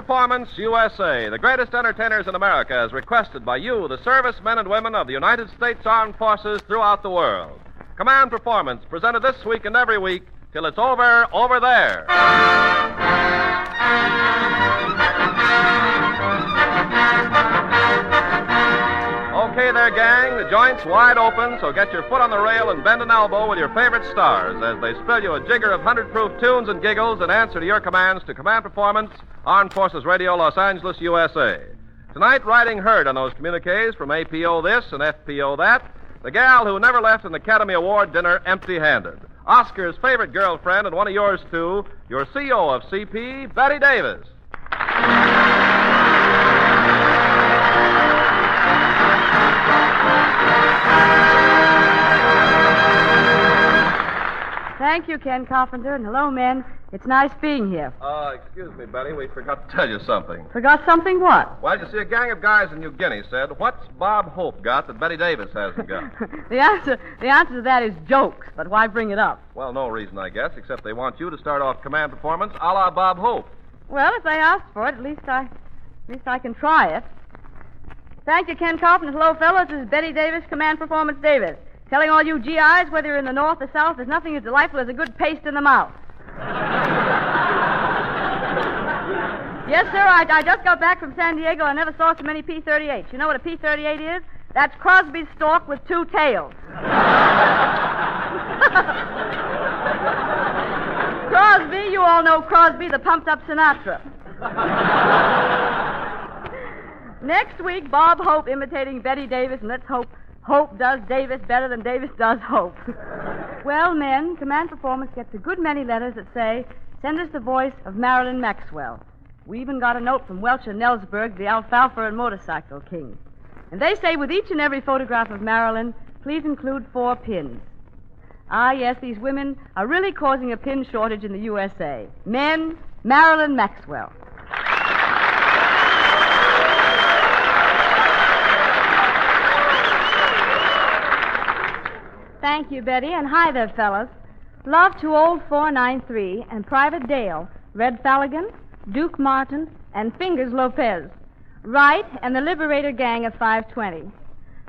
Performance USA, the greatest entertainers in America, as requested by you, the servicemen and women of the United States Armed Forces throughout the world. Command Performance, presented this week and every week till it's over there. Okay there, gang. The joint's wide open, so get your foot on the rail and bend an elbow with your favorite stars as they spill you a jigger of 100-proof tunes and giggles in answer to your commands to Command Performance, Armed Forces Radio, Los Angeles, USA. Tonight, riding herd on those communiques from APO this and FPO that, the gal who never left an Academy Award dinner empty-handed. Oscar's favorite girlfriend and one of yours, too, your CO of CP, Bette Davis. Thank you, Ken Carpenter, and hello, men. It's nice being here. Excuse me, Betty, we forgot to tell you something. Forgot something? What? Well, you see, a gang of guys in New Guinea said, what's Bob Hope got that Bette Davis hasn't got? The answer to that is jokes, but why bring it up? Well, no reason, I guess, except they want you to start off Command Performance a la Bob Hope. Well, if they ask for it, at least I can try it. Thank you, Ken Carpenter. Hello, fellas. This is Bette Davis, Command Performance Davis. Telling all you GIs, whether you're in the North or South, there's nothing as delightful as a good paste in the mouth. Yes, sir, I just got back from San Diego. I never saw so many P-38s. You know what a P-38 is? That's Crosby's stork with two tails. Crosby, you all know Crosby, the pumped-up Sinatra. Next week, Bob Hope imitating Bette Davis, and let's hope Hope does Davis better than Davis does Hope. Well, men, Command Performance gets a good many letters that say, send us the voice of Marilyn Maxwell. We even got a note from Welcher Nelsberg, the alfalfa and motorcycle king. And they say with each and every photograph of Marilyn, please include 4 pins. Ah, yes, these women are really causing a pin shortage in the USA. Men, Marilyn Maxwell. Thank you, Betty, and hi there, fellas. Love to old 493 and Private Dale, Red Falligan, Duke Martin, and Fingers Lopez. Wright and the Liberator Gang of 520.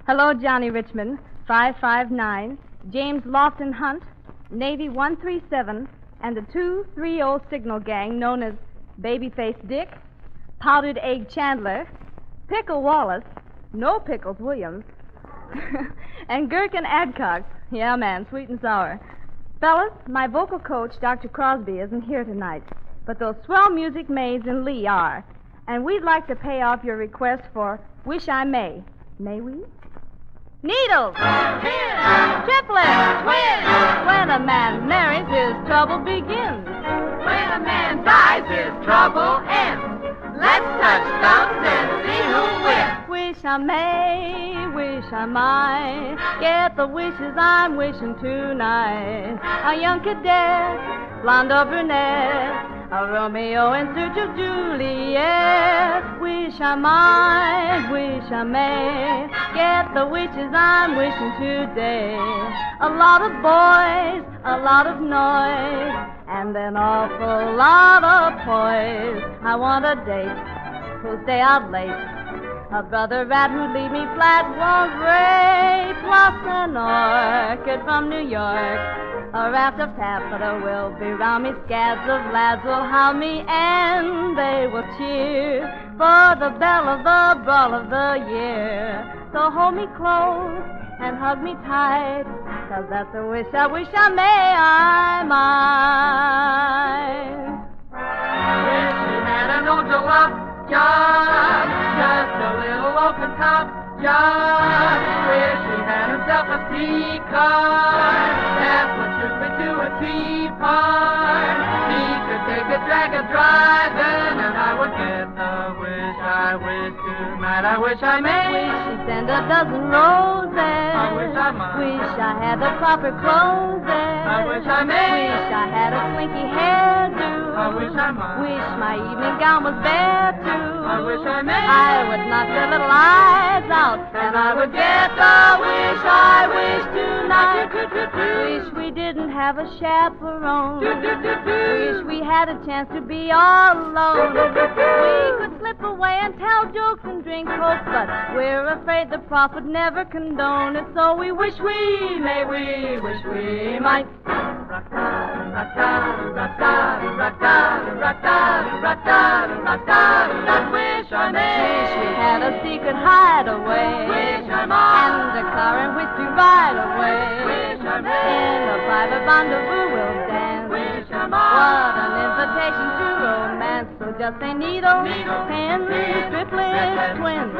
Hello, Johnny Richmond, 559, James Lofton Hunt, Navy 137, and the 230 Signal Gang known as Babyface Dick, Powdered Egg Chandler, Pickle Wallace, No Pickles Williams, and Gherkin Adcock. Yeah, man, sweet and sour. Fellas, my vocal coach, Dr. Crosby, isn't here tonight, but those swell music maids in Lee are, and we'd like to pay off your request for Wish I May. May we? Needles! Pins! Triplets! Twins! When a man marries, his trouble begins. When a man dies, his trouble ends. Let's touch thumbs and see who wins. Wish I may, wish I might get the wishes I'm wishing tonight. A young cadet, blonde or brunette, a Romeo in search of Juliet. Wish I might, wish I may get the wishes I'm wishing today. A lot of boys, a lot of noise, and an awful lot of poise. I want a date who'll stay out late, a brother rat who'd leave me flat, won't rape, plus an orchid from New York. A raft of taffeta will be round me, scads of lads will hound me, and they will cheer for the belle of the brawl of the year. So hold me close and hug me tight, 'cause that's a wish I may, I might. Wish you had an old love job, just a little open top job. Wish he had himself a C-car, that would shoot me to a T-part. He could take a drag a driving, and I would get the wish I wish tonight. I wish I may. Wish she'd send a dozen roses. I wish I might. Wish I had the proper clothes. I wish I may. Wish I had a slinky hairdo. I I wish I might. Wish my evening gown was bare too. I wish I may. I would knock their little eyes out, and I would get the wish I wish tonight. Wish we didn't have a chaperone. Wish we had a chance to be all alone. We could slip away and tell jokes and drink Coke, but we're afraid the Prof would never condone it, so we wish we may, we wish we might. Wish I may. Wish we had a secret hideaway. Wish I might. And a car in which to ride away. Wish I may. In a private rendezvous we'll dance. Wish I might. What an invitation to romance. So just say needle, pin, triplets, twins.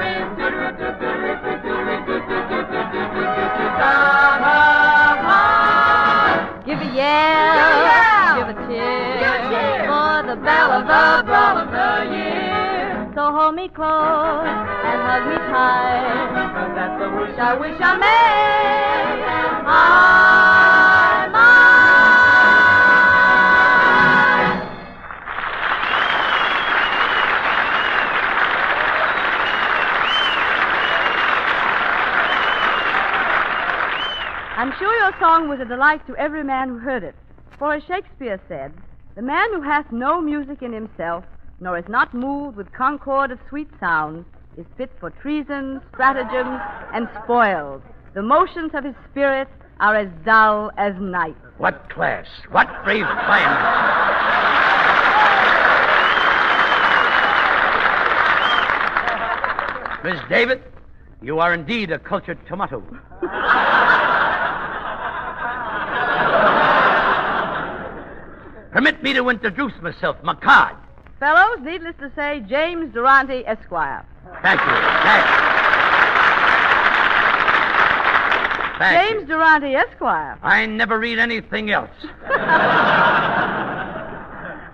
Give a yell, give a cheer, for the belle of the brawl of the year. So hold me close and hug me tight. That's the wish I wish I may. I might. I'm sure your song was a delight to every man who heard it. For as Shakespeare said, the man who hath no music in himself, nor is not moved with concord of sweet sounds, is fit for treason, stratagems, and spoils. The motions of his spirit are as dull as night. What class? What refinement? Miss David, you are indeed a cultured tomato. Permit me to introduce myself, my card. Fellows, needless to say, James Durante, Esquire. Thank you. Thank James you. Durante, Esquire. I never read anything else.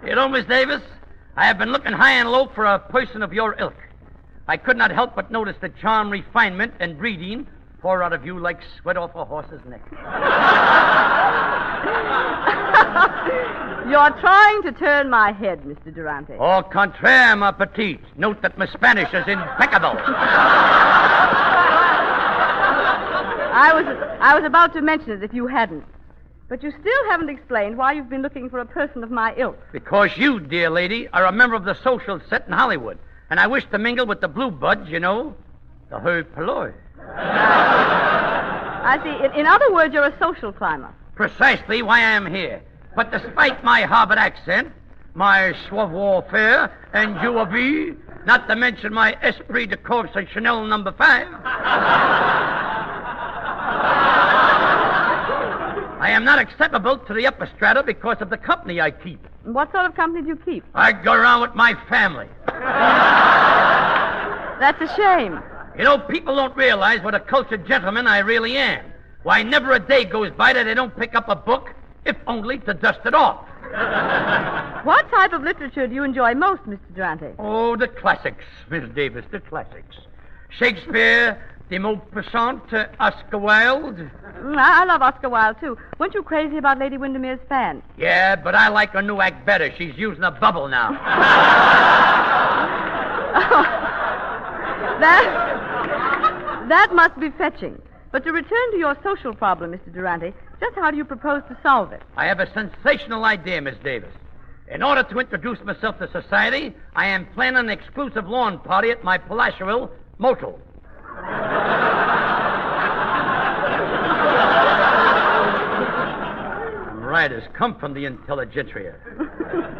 You know, Miss Davis, I have been looking high and low for a person of your ilk. I could not help but notice the charm, refinement, and breeding pour out of you like sweat off a horse's neck. You're trying to turn my head, Mr. Durante. Au contraire, ma petite. Note that my Spanish is impeccable. I was about to mention it if you hadn't. But you still haven't explained why you've been looking for a person of my ilk. Because you, dear lady, are a member of the social set in Hollywood. And I wish to mingle with the blue buds, you know, the hoi polloi. I see. In other words, you're a social climber. Precisely why I am here. But despite my Harvard accent, my savoir-faire, and Iturbi, not to mention my esprit de corps and Chanel No. 5, I am not acceptable to the upper strata because of the company I keep. What sort of company do you keep? I go around with my family. That's a shame. You know, people don't realize what a cultured gentleman I really am. Why, never a day goes by that I don't pick up a book, if only to dust it off. What type of literature do you enjoy most, Mr. Durante? Oh, the classics, Miss Davis, the classics. Shakespeare, de Maupassant, Oscar Wilde. I love Oscar Wilde, too. Weren't you crazy about Lady Windermere's fan? Yeah, but I like her new act better. She's using a bubble now. That must be fetching. But to return to your social problem, Mr. Durante, just how do you propose to solve it? I have a sensational idea, Miss Davis. In order to introduce myself to society, I am planning an exclusive lawn party at my palatial motel. Writers come from the intelligentsia.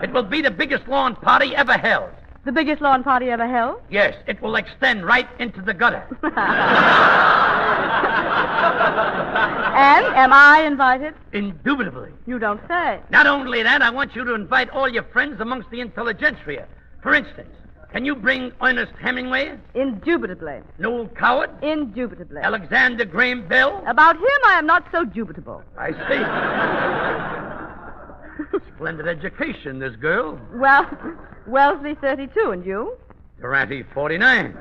It will be the biggest lawn party ever held. The biggest lawn party ever held? Yes, it will extend right into the gutter. And am I invited? Indubitably. You don't say. Not only that, I want you to invite all your friends amongst the intelligentsia. For instance, can you bring Ernest Hemingway? Indubitably. Noel Coward? Indubitably. Alexander Graham Bell? About him, I am not so dubitable. I see. Splendid education, this girl. Well, Wellesley 32, and you? Durante 49.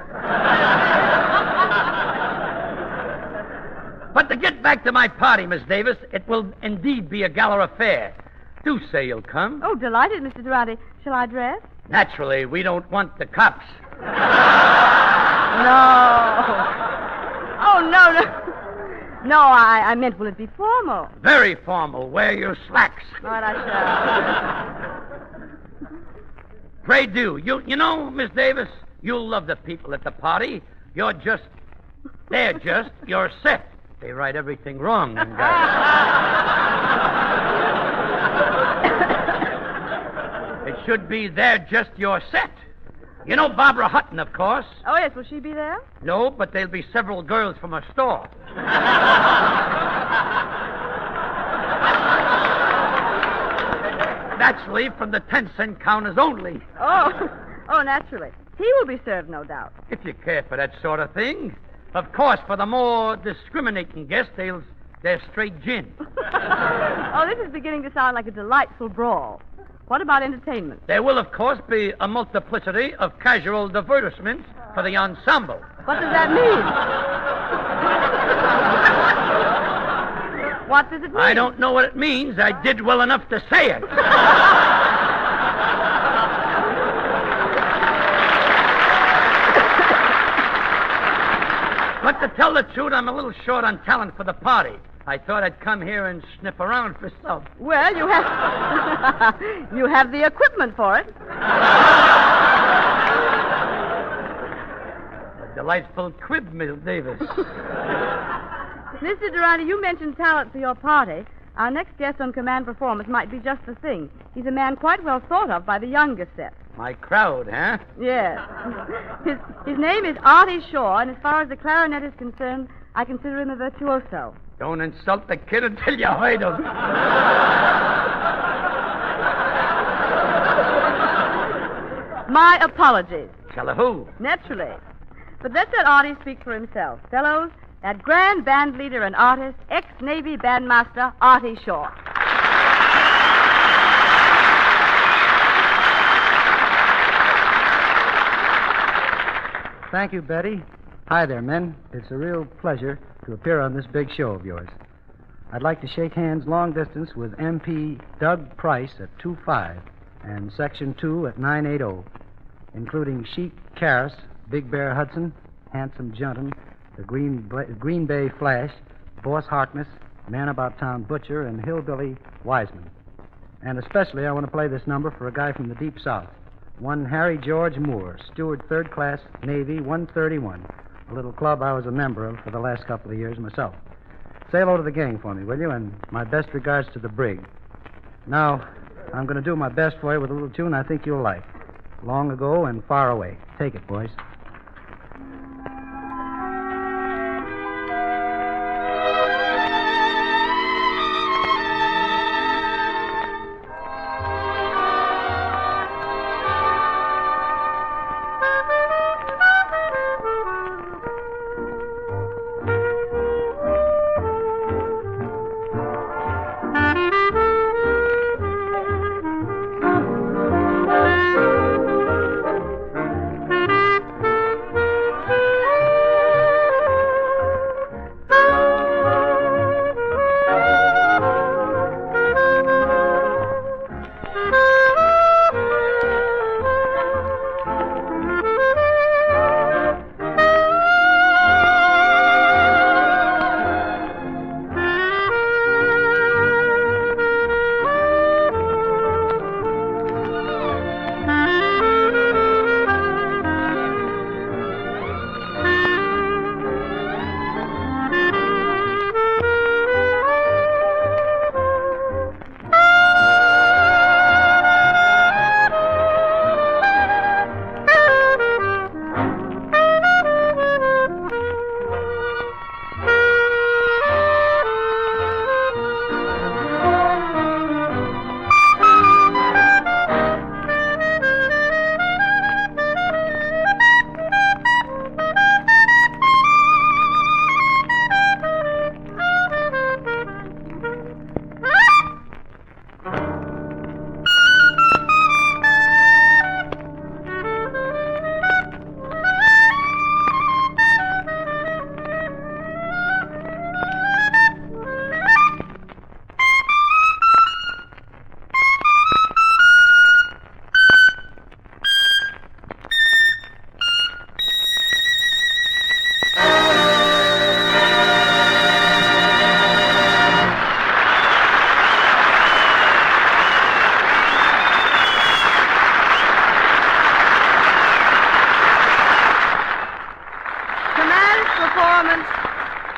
But to get back to my party, Miss Davis, it will indeed be a gala affair. Do say you'll come. Oh, delighted, Mr. Durante. Shall I dress? Naturally, we don't want the cops. No. Oh, no. No, I meant, will it be formal? Very formal. Wear your slacks. All right, I shall. Pray do. You know, Miss Davis, you'll love the people at the party. They're just your set. They write everything wrong, them guys. It should be they're just your set. You know Barbara Hutton, of course. Oh, yes, will she be there? No, but there'll be several girls from her store. Naturally, from the 10-cent counters only. Oh, naturally. He will be served, no doubt. If you care for that sort of thing. Of course, for the more discriminating guests, they're straight gin. Oh, this is beginning to sound like a delightful brawl. What about entertainment? There will, of course, be a multiplicity of casual divertissements for the ensemble. What does that mean? What does it mean? I don't know what it means. I did well enough to say it. But to tell the truth, I'm a little short on talent for the party. I thought I'd come here and sniff around for some. Well, you have you have the equipment for it. A delightful crib, Miss Davis. Mr. Durante, you mentioned talent for your party. Our next guest on Command Performance might be just the thing. He's a man quite well thought of by the younger set. My crowd, huh? Yes. His name is Arti Shaw, and as far as the clarinet is concerned, I consider him a virtuoso. Don't insult the kid until you heard him. My apologies. Tell her who? Naturally. But let's let Artie speak for himself. Fellows, that grand band leader and artist, ex-Navy bandmaster, Arti Shaw. Thank you, Betty. Hi there, men. It's a real pleasure to appear on this big show of yours. I'd like to shake hands long distance with MP Doug Price at 2.5 and Section 2 at 9.80, including Sheik Karras, Big Bear Hudson, Handsome Junton, the Green Bay Flash, Boss Harkness, Man About Town Butcher, and Hillbilly Wiseman. And especially I want to play this number for a guy from the Deep South, one Harry George Moore, Steward 3rd Class, Navy 131, a little club I was a member of for the last couple of years myself. Say hello to the gang for me, will you? And my best regards to the brig. Now, I'm going to do my best for you with a little tune I think you'll like. Long Ago and Far Away. Take it, boys.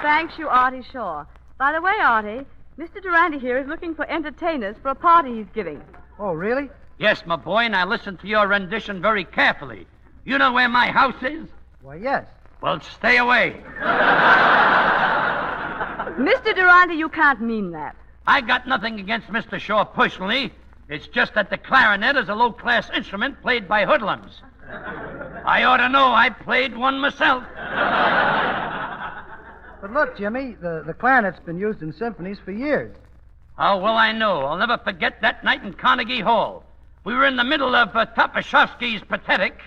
Thanks you, Artie Shaw. By the way, Artie, Mr. Durante here is looking for entertainers for a party he's giving. Oh, really? Yes, my boy, and I listened to your rendition very carefully. You know where my house is? Why, yes. Well, stay away. Mr. Durante, you can't mean that. I got nothing against Mr. Shaw personally. It's just that the clarinet is a low-class instrument played by hoodlums. I ought to know. I played one myself. But look, Jimmy, the clarinet's been used in symphonies for years. Oh, well, I know. I'll never forget that night in Carnegie Hall. We were in the middle of Topashevsky's Pathetic.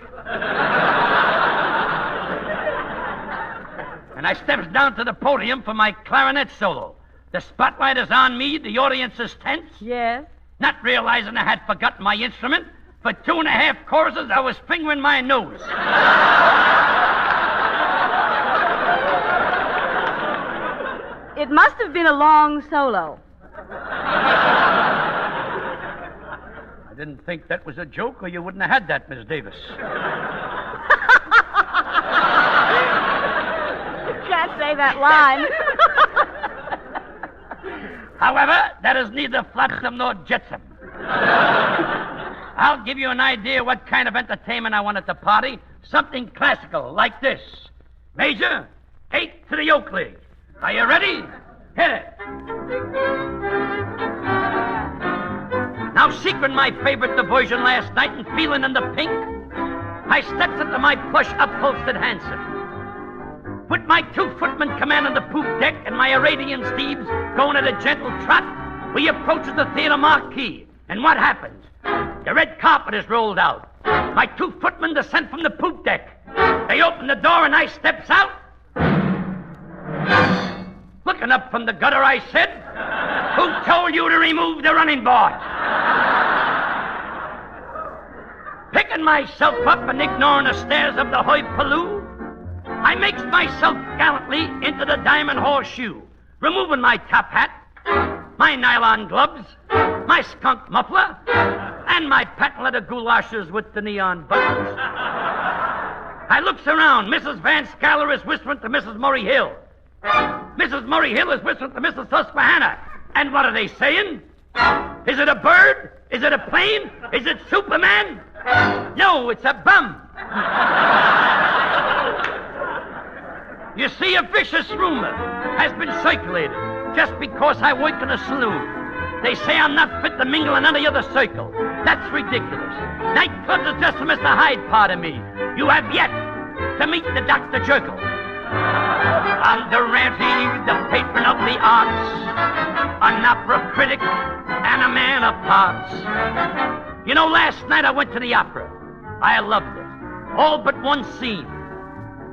And I steps down to the podium for my clarinet solo. The spotlight is on me. The audience is tense. Yes? Not realizing I had forgotten my instrument. For 2.5 choruses, I was fingering my nose. It must have been a long solo. I didn't think that was a joke, or you wouldn't have had that, Miss Davis. You can't say that line. However, that is neither flotsam nor jetsam. I'll give you an idea what kind of entertainment I want at the party. Something classical, like this. Major, 8 to the Oak League. Are you ready? Hit it. Now, secreting my favorite diversion last night and feeling in the pink, I steps into my plush upholstered hansom. With my 2 footmen commanding the poop deck and my Arabian steeds going at a gentle trot, we approaches the theater marquee. And what happens? The red carpet is rolled out. My 2 footmen descend from the poop deck. They open the door and I steps out. Looking up from the gutter, I said, "Who told you to remove the running board?" Picking myself up and ignoring the stares of the hoi pollou, I makes myself gallantly into the diamond horseshoe, removing my top hat, my nylon gloves, my skunk muffler, and my patent leather goulashes with the neon buttons. I looks around. Mrs. Van Scaler is whispering to Mrs. Murray Hill. Mrs. Murray Hill is whistling to Mrs. Susquehanna. And what are they saying? Is it a bird? Is it a plane? Is it Superman? No, it's a bum. You see, a vicious rumor has been circulated just because I work in a saloon. They say I'm not fit to mingle in any other circle. That's ridiculous. Nightclubs are just a Mr. Hyde part of me. You have yet to meet the Dr. Jekyll. I'm Durante, the patron of the arts, an opera critic and a man of parts. You know, last night I went to the opera. I loved it. All but one scene.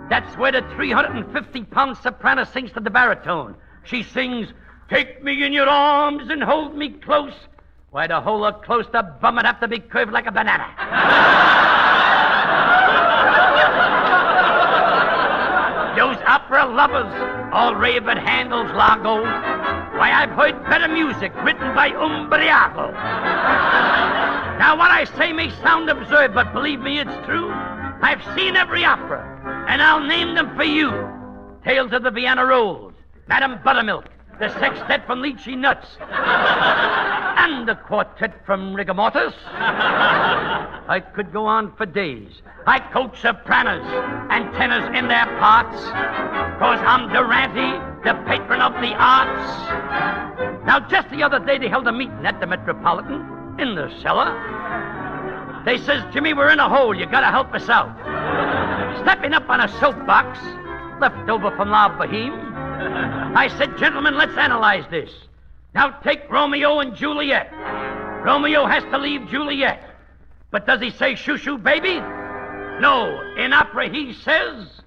That's where the 350-pound soprano sings to the baritone. She sings, "Take me in your arms and hold me close." Why, to hold her close, the bum would have to be curved like a banana. Those opera lovers all rave at Handel's Largo. Why, I've heard better music written by Umbriaco. Now, what I say may sound absurd, but believe me, it's true. I've seen every opera, and I'll name them for you. Tales of the Vienna Rolls, Madame Buttermilk, the sextet from Lychee Nuts, and the quartet from Rigor Mortis. I could go on for days. I coach sopranos and tenors in their parts, 'cause I'm Durante, the patron of the arts. Now, just the other day, they held a meeting at the Metropolitan in the cellar. They says, "Jimmy, we're in a hole. You gotta help us out." Stepping up on a soapbox, left over from La Boheme, I said, "Gentlemen, let's analyze this. Now take Romeo and Juliet. Romeo has to leave Juliet. But does he say shoo-shoo, baby? No. In opera, he says,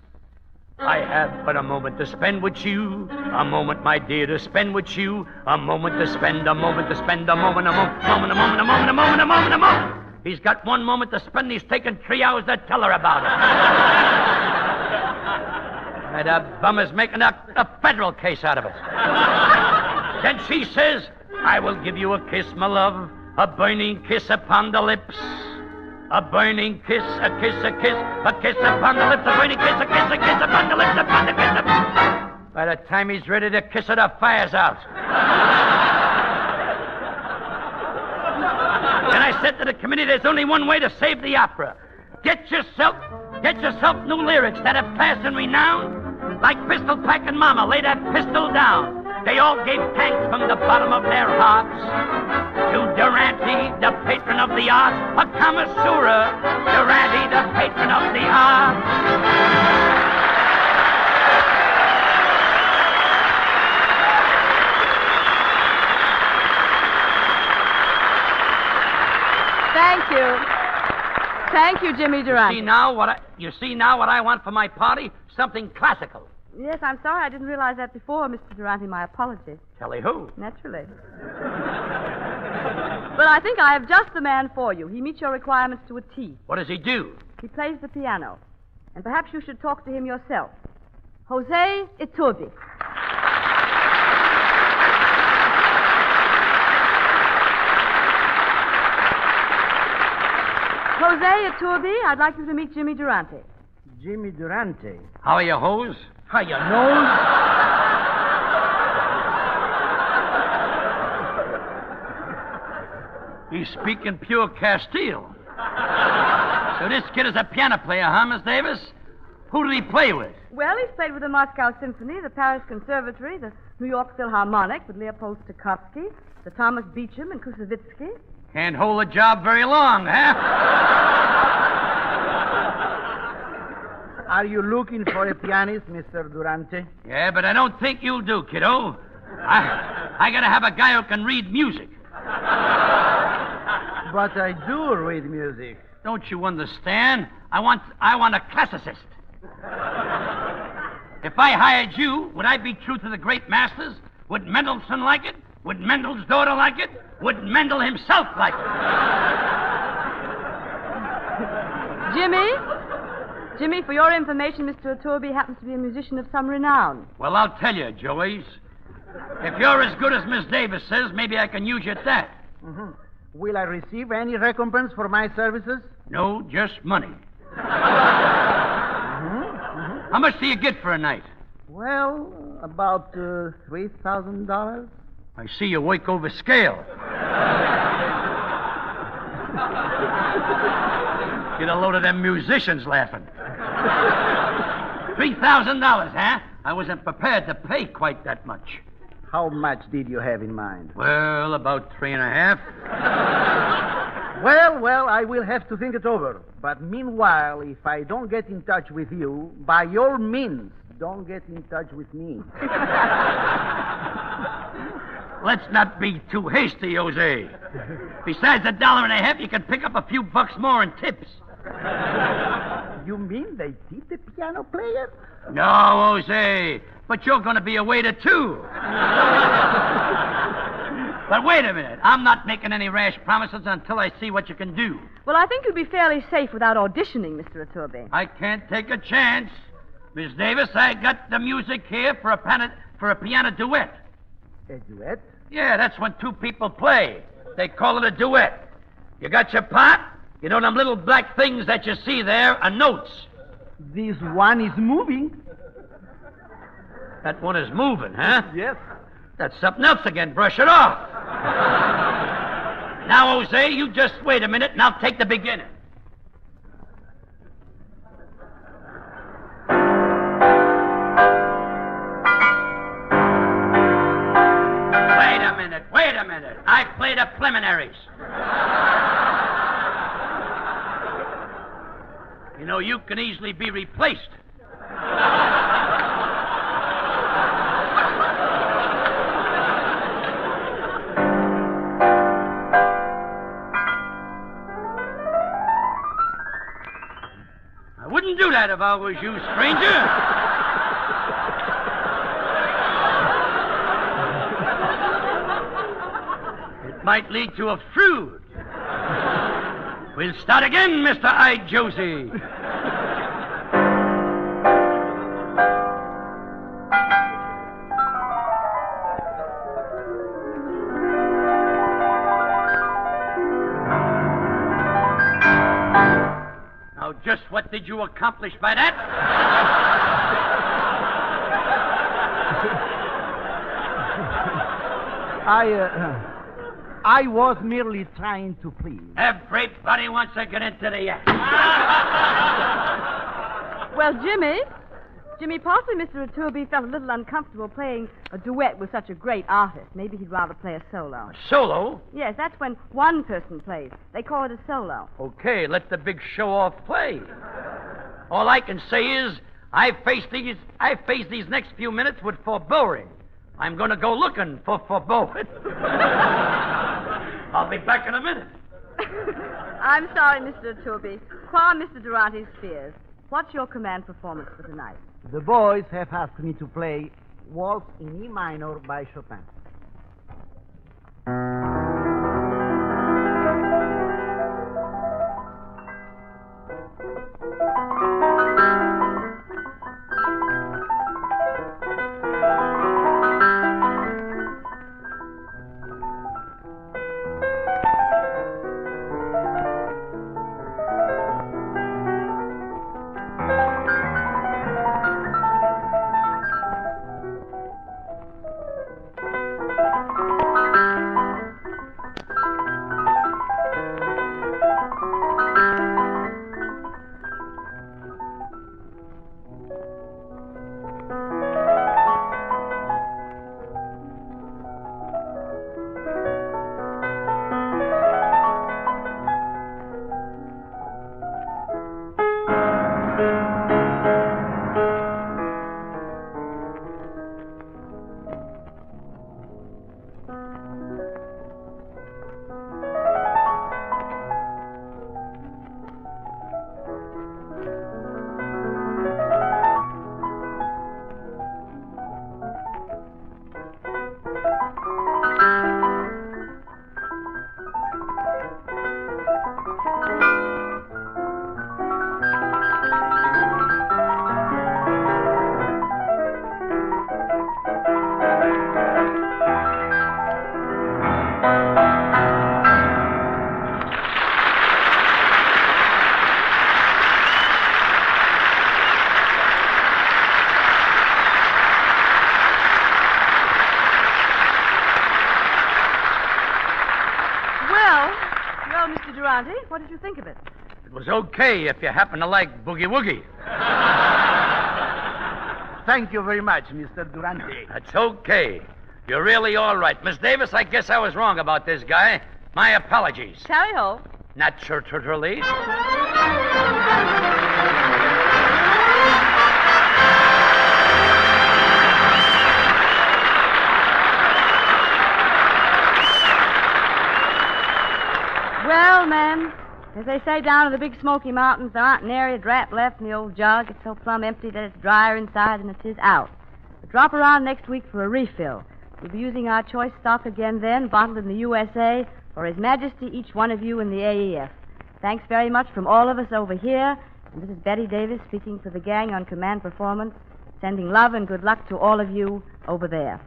I have but a moment to spend with you. A moment, my dear, to spend with you. A moment to spend, a moment to spend, a moment, a moment, a moment, a moment, a moment, a moment, a moment, a moment. He's got 1 moment to spend. He's taken 3 hours to tell her about it. That bum is making a federal case out of it. Then she says, I will give you a kiss, my love, a burning kiss upon the lips. A burning kiss, a kiss, a kiss, a kiss upon the lips, a burning kiss, a kiss, a kiss upon the lips, upon the kiss. By the time he's ready to kiss her, the fire's out. And I said to the committee, there's only one way to save the opera. Get yourself new lyrics that have class and renown. Like Pistol Packin' Mama, lay that pistol down. They all gave thanks from the bottom of their hearts to Durante, the patron of the arts, a connoisseur. Durante, the patron of the arts. Thank you. Thank you, Jimmy Durante. You see now what I want for my party? Something classical. Yes, I'm sorry I didn't realize that before, Mr. Durante. My apologies. Tell who? Naturally. But I think I have just the man for you. He meets your requirements to a T. What does he do? He plays the piano. And perhaps you should talk to him yourself. Jose Iturbi. Jose Iturbi, I'd like you to meet Jimmy Durante. Jimmy Durante. How are you, hose? How you nose? He's speaking pure Castile. So this kid is a piano player, huh, Miss Davis? Who did he play with? Well, he's played with the Moscow Symphony, the Paris Conservatory, the New York Philharmonic with Leopold Stokowski, the Thomas Beecham and Kusevitsky. Can't hold a job very long, huh? Are you looking for a pianist, Mr. Durante? Yeah, but I don't think you'll do, kiddo. I gotta have a guy who can read music. But I do read music. Don't you understand? I want a classicist. If I hired you, would I be true to the great masters? Would Mendelssohn like it? Would Mendel's daughter like it? Would Mendel himself like it? Jimmy, for your information, Mr. Iturbi happens to be a musician of some renown. Well, I'll tell you, Joey's. If you're as good as Miss Davis says, maybe I can use you at that. Mm-hmm. Will I receive any recompense for my services? No, just money. How much do you get for a night? Well, about $3,000. I see you work over scale. Get a load of them musicians laughing. $3,000, huh? I wasn't prepared to pay quite that much. How much did you have in mind? Well, about 3.5. Well, I will have to think it over. But meanwhile, if I don't get in touch with you, by all means, don't get in touch with me. Let's not be too hasty, Jose. Besides $1.50, you can pick up a few bucks more in tips. You mean they tip the piano player? No, Jose. But you're going to be a waiter, too. But wait a minute. I'm not making any rash promises until I see what you can do. Well, I think you'd be fairly safe without auditioning, Mr. Iturbi. I can't take a chance. Miss Davis, I got the music here for a piano duet. A duet? Yeah, that's when two people play. They call it a duet. You got your part? You know them little black things that you see there are notes. This one is moving. That one is moving, huh? Yes. That's something else again. Brush it off. Now, Jose, you just wait a minute and I'll take the beginning. Wait a minute. I play the preliminaries. You know, you can easily be replaced. I wouldn't do that if I was you, stranger. Might lead to a feud. We'll start again, Mr. I. Josie. Now, just what did you accomplish by that? I was merely trying to please. Everybody wants to get into the act. Well, Jimmy, possibly Mr. Iturbi felt a little uncomfortable playing a duet with such a great artist. Maybe he'd rather play a solo. Solo? Yes, that's when one person plays. They call it a solo. Okay, let the big show-off play. All I can say is I face these next few minutes with foreboding. I'm going to go looking for foreboding. I'll be back in a minute. I'm sorry, Mr. Iturbi. Qua Mr. Durante's fears. What's your command performance for tonight? The boys have asked me to play Waltz in E minor by Chopin. Durante, what did you think of it? It was okay if you happen to like boogie woogie. Thank you very much, Mr. Durante. That's okay. You're really all right. Miss Davis, I guess I was wrong about this guy. My apologies. Tally-ho. Naturally. Well, ma'am, as they say down in the Big Smoky Mountains, there aren't nary a drap left in the old jug. It's so plumb empty that it's drier inside than it is out. But drop around next week for a refill. We'll be using our choice stock again then, bottled in the USA, for His Majesty each one of you in the AEF. Thanks very much from all of us over here, and this is Bette Davis speaking for the gang on Command Performance, sending love and good luck to all of you over there.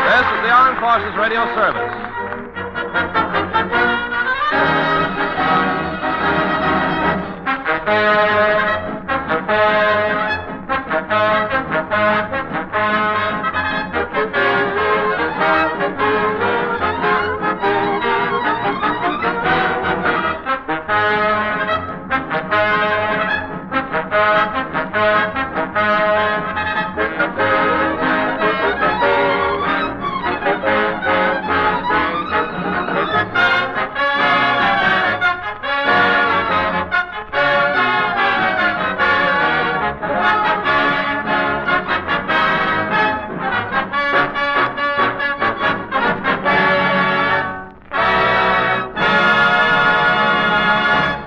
This is the Armed Forces Radio Service.